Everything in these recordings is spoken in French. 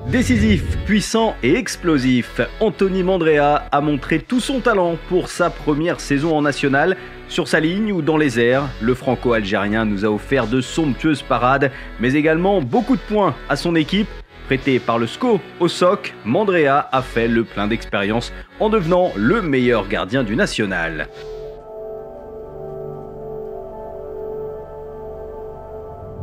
Décisif, puissant et explosif, Anthony Mandrea a montré tout son talent pour sa première saison en national. Sur sa ligne ou dans les airs, le franco-algérien nous a offert de somptueuses parades, mais également beaucoup de points à son équipe. Prêté par le SCO au SOC, Mandrea a fait le plein d'expérience en devenant le meilleur gardien du national.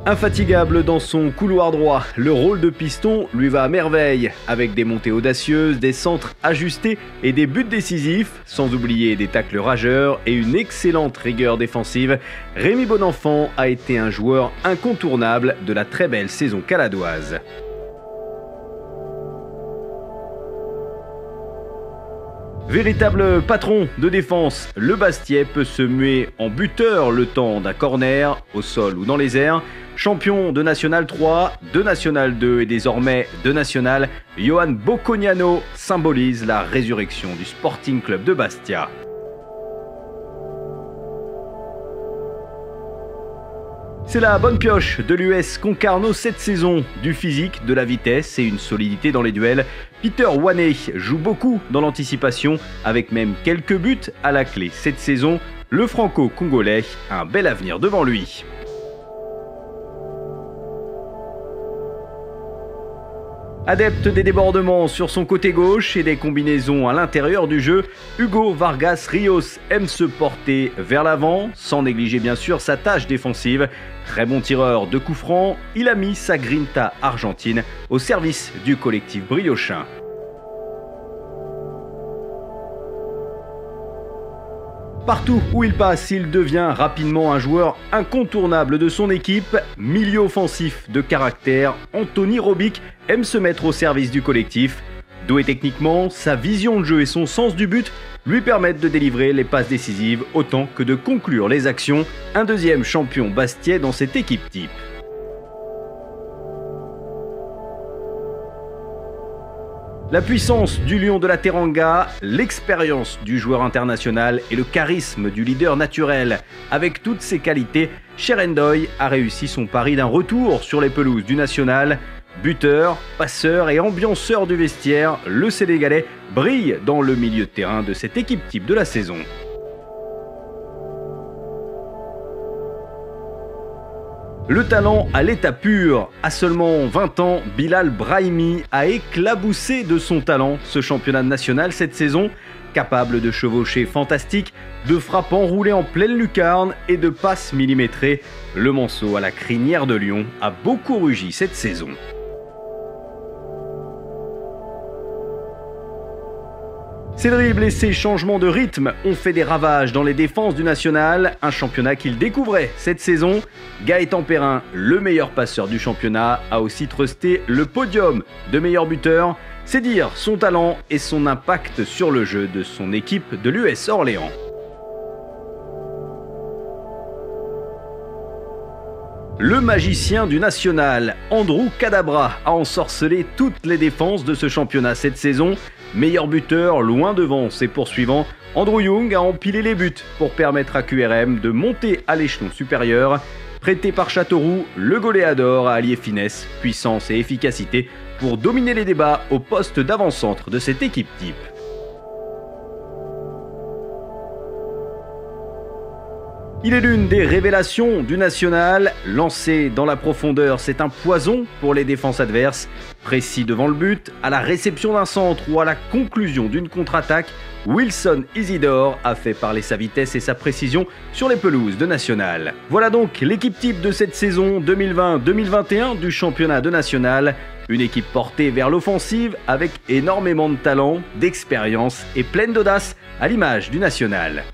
Infatigable dans son couloir droit, le rôle de piston lui va à merveille, avec des montées audacieuses, des centres ajustés et des buts décisifs, sans oublier des tacles rageurs et une excellente rigueur défensive. Rémi Bonenfant a été un joueur incontournable de la très belle saison caladoise. Véritable patron de défense, le Bastia peut se muer en buteur le temps d'un corner, au sol ou dans les airs. Champion de National 3, de National 2 et désormais de National, Johan Bocconiano symbolise la résurrection du Sporting Club de Bastia. C'est la bonne pioche de l'US Concarneau cette saison. Du physique, de la vitesse et une solidité dans les duels. Peter Wanné joue beaucoup dans l'anticipation, avec même quelques buts à la clé cette saison. Le franco-congolais a un bel avenir devant lui. Adepte des débordements sur son côté gauche et des combinaisons à l'intérieur du jeu, Hugo Vargas Rios aime se porter vers l'avant, sans négliger bien sûr sa tâche défensive. Très bon tireur de coups francs, il a mis sa grinta argentine au service du collectif briochin. Partout où il passe, il devient rapidement un joueur incontournable de son équipe. Milieu offensif de caractère, Anthony Robic aime se mettre au service du collectif. Doué techniquement, sa vision de jeu et son sens du but lui permettent de délivrer les passes décisives autant que de conclure les actions. Un deuxième champion bastia dans cette équipe type. La puissance du lion de la Teranga, l'expérience du joueur international et le charisme du leader naturel. Avec toutes ses qualités, Cherendoy a réussi son pari d'un retour sur les pelouses du national. Buteur, passeur et ambianceur du vestiaire, le Sénégalais brille dans le milieu de terrain de cette équipe type de la saison. Le talent à l'état pur. À seulement 20 ans, Bilal Brahimi a éclaboussé de son talent ce championnat national cette saison. Capable de chevauchées fantastiques, de frappes enroulées en pleine lucarne et de passes millimétrées, le Manceau à la crinière de Lyon a beaucoup rugi cette saison. Ses dribbles et ses changements de rythme ont fait des ravages dans les défenses du national, un championnat qu'il découvrait cette saison. Gaëtan Perrin, le meilleur passeur du championnat, a aussi trusté le podium de meilleur buteur. C'est dire son talent et son impact sur le jeu de son équipe de l'US Orléans. Le magicien du national, Andrew Kadabra, a ensorcelé toutes les défenses de ce championnat cette saison. Meilleur buteur, loin devant ses poursuivants, Andrew Young a empilé les buts pour permettre à QRM de monter à l'échelon supérieur. Prêté par Châteauroux, le goléador a allié finesse, puissance et efficacité pour dominer les débats au poste d'avant-centre de cette équipe type. Il est l'une des révélations du national. Lancé dans la profondeur, c'est un poison pour les défenses adverses. Précis devant le but, à la réception d'un centre ou à la conclusion d'une contre-attaque, Wilson Isidore a fait parler sa vitesse et sa précision sur les pelouses de national. Voilà donc l'équipe type de cette saison 2020-2021 du championnat de national. Une équipe portée vers l'offensive avec énormément de talent, d'expérience et pleine d'audace à l'image du national.